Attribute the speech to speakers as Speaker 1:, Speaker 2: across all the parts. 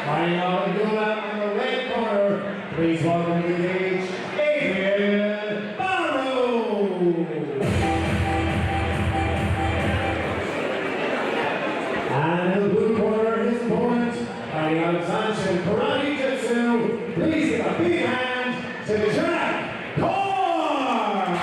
Speaker 1: Fighting out of Yodha in the red corner, please welcome to the cage, Adrian Barrow. And in the blue corner, his opponent, fighting out of Sanchin Karate Jitsu, please give a big hand to Jack Corr.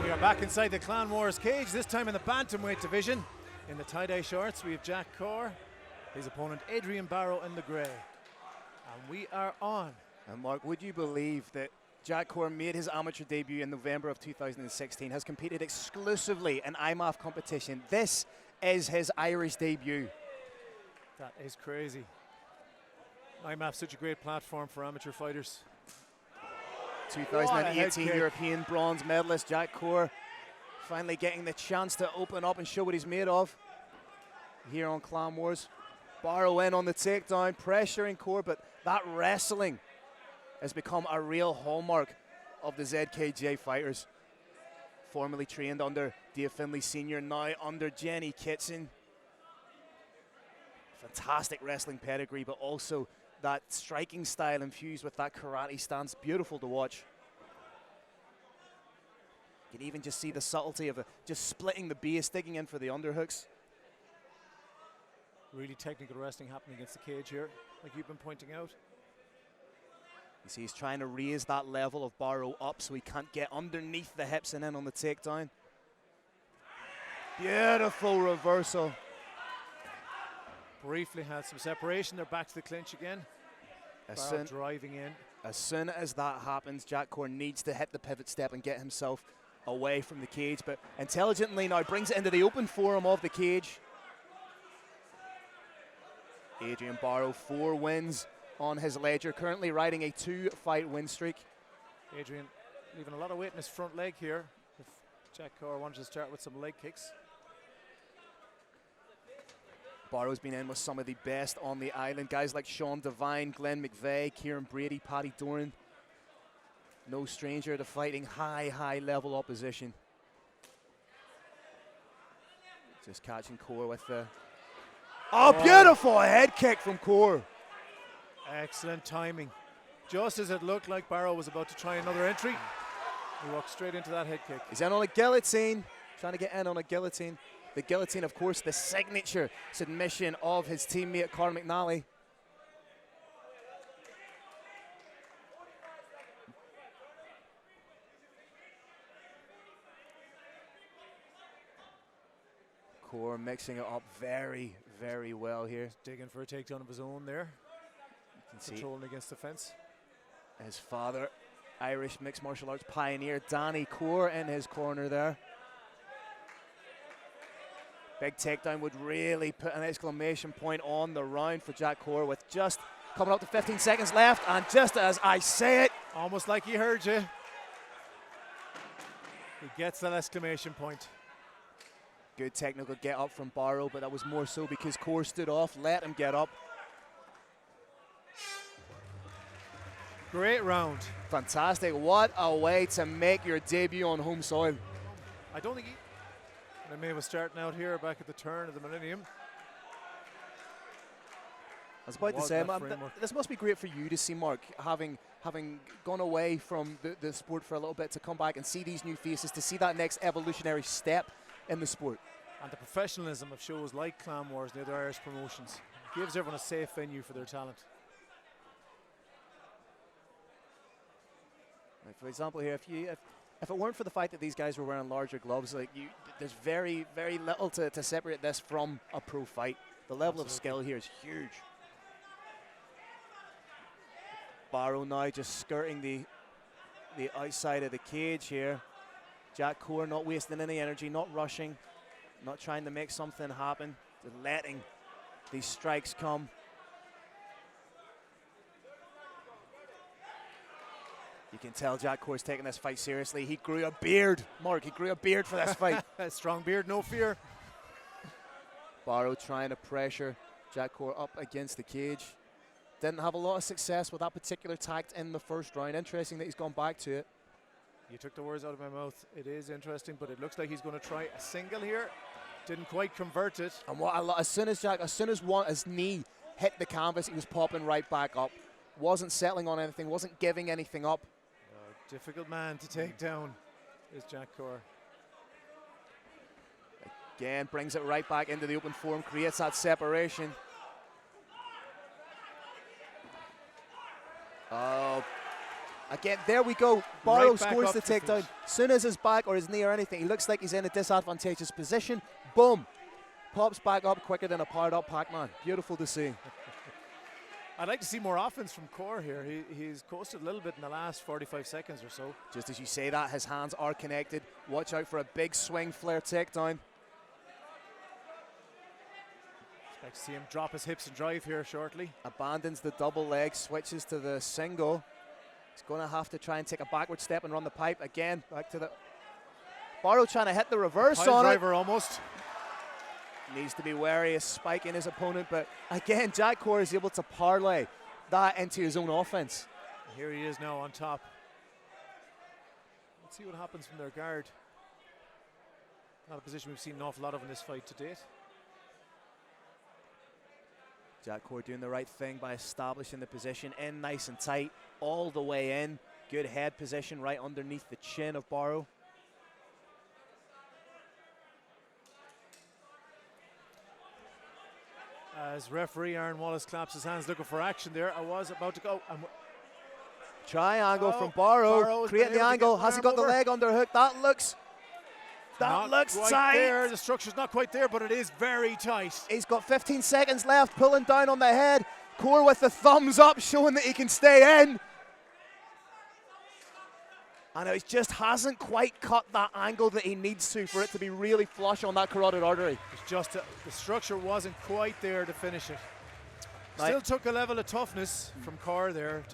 Speaker 2: We are back inside the Clan Wars cage, this time in the Bantamweight division. In the tie-dye shorts, we have Jack Corr, his opponent Adrian Barrow in the grey. And we are on.
Speaker 3: And Mark, would you believe that Jack Corr made his amateur debut in November of 2016, has competed exclusively in IMAF competition. This is his Irish debut.
Speaker 2: That is crazy. IMAF's such a great platform for amateur fighters.
Speaker 3: 2018 European bronze medalist Jack Corr finally getting the chance to open up and show what he's made of here on Clan Wars. Barrow in on the takedown, pressuring Corr, but that wrestling has become a real hallmark of the ZKJ fighters. Formerly trained under Dave Finlay Sr., now under Jenny Kitson. Fantastic wrestling pedigree, but also that striking style infused with that karate stance. Beautiful to watch. You can even just see the subtlety of just splitting the base, digging in for the underhooks.
Speaker 2: Really technical wrestling happening against the cage here, like you've been pointing out.
Speaker 3: You see he's trying to raise that level of Barrow up so he can't get underneath the hips and in on the takedown. Beautiful reversal.
Speaker 2: Briefly had some separation, they're back to the clinch again. Barrow driving in.
Speaker 3: As soon as that happens, Jack Corr needs to hit the pivot step and get himself away from the cage, but intelligently now brings it into the open forum of the cage. Adrian Barrow, 4 wins on his ledger, currently riding a 2-fight win streak.
Speaker 2: Adrian leaving a lot of weight in his front leg here, if Jack Corr wanted to start with some leg kicks.
Speaker 3: Barrow's been in with some of the best on the island, guys like Sean Devine, Glenn McVeigh, Kieran Brady, Paddy Doran. No stranger to fighting high level opposition. Just catching Corr with the... Oh, beautiful head kick from Corr.
Speaker 2: Excellent timing. Just as it looked like Barrow was about to try another entry, he walked straight into that head kick.
Speaker 3: He's in on a guillotine, trying to get in on a guillotine. The guillotine, of course, the signature submission of his teammate Conor McNally. Corr mixing it up very well here.
Speaker 2: He's digging for a takedown of his own there.
Speaker 3: You can see
Speaker 2: controlling against the fence.
Speaker 3: His father, Irish mixed martial arts pioneer Danny Corr, in his corner there. Big takedown would really put an exclamation point on the round for Jack Corr, with just coming up to 15 seconds left, and just as I say it,
Speaker 2: almost like he heard you, he gets that exclamation point.
Speaker 3: Good technical get up from Barrow, but that was more so because Corr stood off, let him get up.
Speaker 2: Great round.
Speaker 3: Fantastic. What a way to make your debut on home soil.
Speaker 2: I don't think they may have starting out here back at the turn of the millennium.
Speaker 3: I was about to say, this must be great for you to see, Mark, having gone away from the sport for a little bit, to come back and see these new faces, to see that next evolutionary step in the sport.
Speaker 2: And the professionalism of shows like Clan Wars and the other Irish promotions gives everyone a safe venue for their talent.
Speaker 3: Like, for example, here, if it weren't for the fact that these guys were wearing larger gloves, like there's very little to separate this from a pro fight. The level of skill here is huge. Barrow now just skirting the outside of the cage here. Jack Corr not wasting any energy, not rushing, not trying to make something happen, just letting these strikes come. You can tell Jack Corr's taking this fight seriously. He grew a beard, Mark. He grew a beard for this fight.
Speaker 2: Strong beard, no fear.
Speaker 3: Barrow trying to pressure Jack Corr up against the cage. Didn't have a lot of success with that particular tact in the first round. Interesting that he's gone back to it.
Speaker 2: You took the words out of my mouth. It is interesting, but it looks like he's going to try a single here. Didn't quite convert it.
Speaker 3: And what as soon as his knee hit the canvas, he was popping right back up. Wasn't settling on anything, wasn't giving anything up.
Speaker 2: Difficult man to take down is Jack Corr.
Speaker 3: Again, brings it right back into the open form, creates that separation. Oh, again, there we go. Barrow scores the takedown. As soon as his back or his knee or anything, he looks like he's in a disadvantageous position. Boom. Pops back up quicker than a powered up Pac-Man. Beautiful to see.
Speaker 2: I'd like to see more offense from Corr here. He's coasted a little bit in the last 45 seconds or so.
Speaker 3: Just as you say that, his hands are connected. Watch out for a big swing flare takedown.
Speaker 2: Expect to see him drop his hips and drive here shortly.
Speaker 3: Abandons the double leg, switches to the single. He's going to have to try and take a backward step and run the pipe. Again, back to the... Barrow trying to hit the reverse on it.
Speaker 2: Driver almost.
Speaker 3: Needs to be wary of spiking his opponent, but again, Jack Corr is able to parlay that into his own offense.
Speaker 2: Here he is now on top. Let's see what happens from their guard. Not a position we've seen an awful lot of in this fight to date.
Speaker 3: Jack Corr doing the right thing by establishing the position in nice and tight, all the way in. Good head position right underneath the chin of Barrow.
Speaker 2: As referee Aaron Wallace claps his hands looking for action there. I was about to go.
Speaker 3: Triangle from Barrow, creating the angle. Has he got the leg underhook? That looks tight.
Speaker 2: There. The structure's not quite there, but it is very tight.
Speaker 3: He's got 15 seconds left, pulling down on the head. Corr with the thumbs up, showing that he can stay in. And it just hasn't quite cut that angle that he needs to for it to be really flush on that carotid artery.
Speaker 2: It's just the structure wasn't quite there to finish it. Still took a level of toughness from Corr there.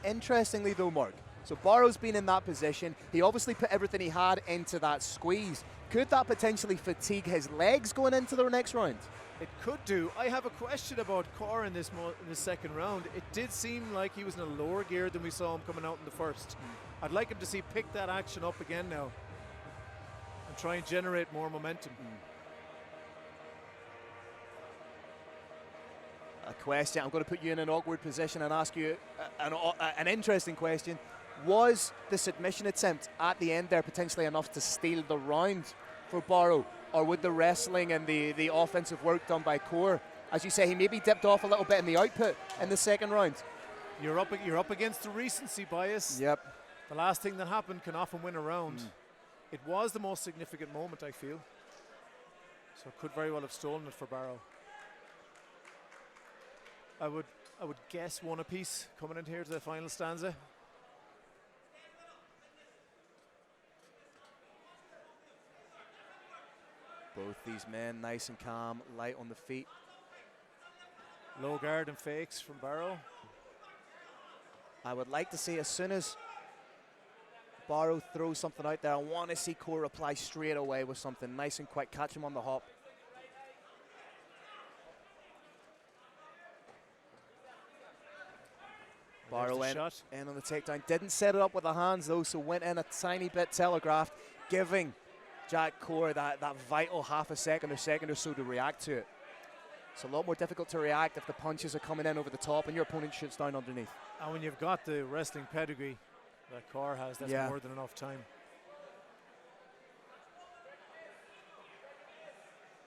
Speaker 3: Interestingly though, Mark, so Barrow's been in that position. He obviously put everything he had into that squeeze. Could that potentially fatigue his legs going into the next round?
Speaker 2: It could do. I have a question about Corr in this second round. It did seem like he was in a lower gear than we saw him coming out in the first. I'd like him to see pick that action up again now and try and generate more momentum.
Speaker 3: A question, I'm going to put you in an awkward position and ask you an interesting question. Was the submission attempt at the end there potentially enough to steal the round for Barrow, or would the wrestling and the offensive work done by Corr, as you say, he maybe dipped off a little bit in the output in the second round?
Speaker 2: You're up against the recency bias.
Speaker 3: Yep.
Speaker 2: The last thing that happened can often win a round. It was the most significant moment, I feel. So it could very well have stolen it for Barrow. I would guess one apiece coming in here to the final stanza.
Speaker 3: Both these men nice and calm, light on the feet.
Speaker 2: Low guard and fakes from Barrow.
Speaker 3: I would like to see, as soon as Barrow throws something out there, I want to see Corr reply straight away with something nice and quick, catch him on the hop. Barrow in on the takedown. Didn't set it up with the hands though, so went in a tiny bit telegraphed, giving Jack Corr that vital half a second or so to react to it. It's a lot more difficult to react if the punches are coming in over the top and your opponent shoots down underneath.
Speaker 2: And when you've got the wrestling pedigree that Corr has, that's more than enough time.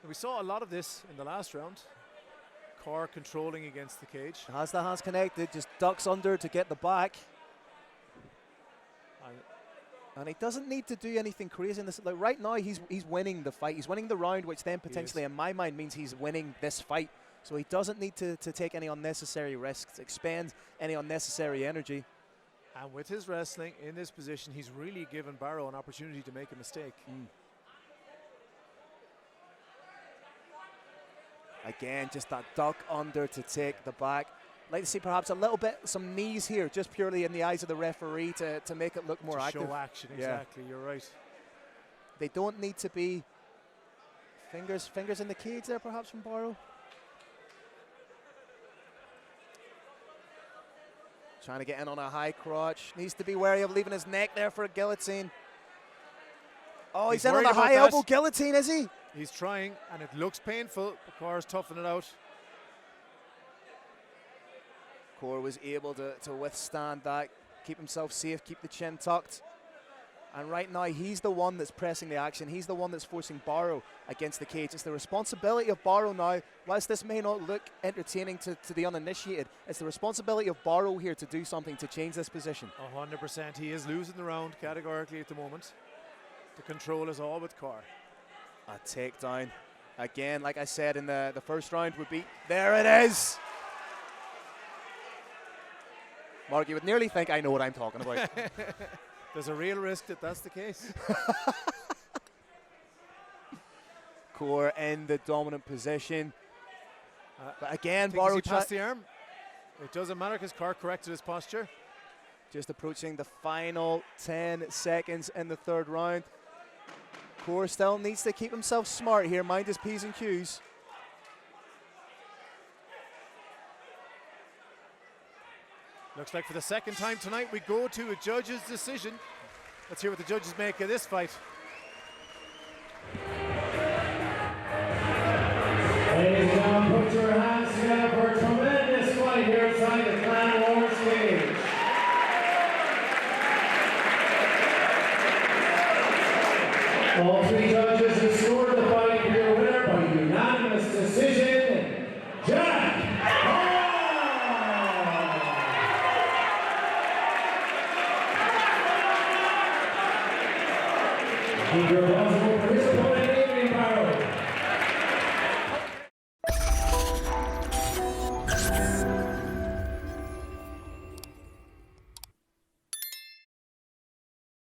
Speaker 2: And we saw a lot of this in the last round. Corr controlling against the cage.
Speaker 3: Has the hands connected, just ducks under to get the back. And he doesn't need to do anything crazy in this. Like right now, he's winning the fight. He's winning the round, which then potentially, in my mind, means he's winning this fight. So he doesn't need to take any unnecessary risks, expend any unnecessary energy.
Speaker 2: And with his wrestling in this position, he's really given Barrow an opportunity to make a mistake.
Speaker 3: Again, just that duck under to take the back. Like to see perhaps a little bit, some knees here, just purely in the eyes of the referee to make it look more active.
Speaker 2: Show action, exactly, you're right.
Speaker 3: They don't need to be fingers in the cage there perhaps from Barrow. Trying to get in on a high crotch. Needs to be wary of leaving his neck there for a guillotine. Oh, he's in on a high elbow guillotine, is he?
Speaker 2: He's trying, and it looks painful, but Corr's toughing it out.
Speaker 3: Corr was able to withstand that, keep himself safe, keep the chin tucked. And right now, he's the one that's pressing the action. He's the one that's forcing Barrow against the cage. It's the responsibility of Barrow now. Whilst this may not look entertaining to the uninitiated, it's the responsibility of Barrow here to do something to change this position.
Speaker 2: 100%. He is losing the round categorically at the moment. The control is all with Corr.
Speaker 3: A takedown. Again, like I said in the first round, would be... There it is! Mark, you would nearly think I know what I'm talking about.
Speaker 2: There's a real risk that that's the case.
Speaker 3: Corr in the dominant position. But again,
Speaker 2: Barrow
Speaker 3: Barrow
Speaker 2: passed the arm. It doesn't matter because Corr corrected his posture.
Speaker 3: Just approaching the final 10 seconds in the third round. Corr still needs to keep himself smart here, mind his P's and Q's.
Speaker 2: Looks like for the second time tonight we go to a judge's decision. Let's hear what the judges make of this fight.
Speaker 1: Ladies and gentlemen, put your hands together for a tremendous fight here inside the Clan Wars cage. All three judges have scored the fight for your winner by unanimous decision, Jack Corr! Keep your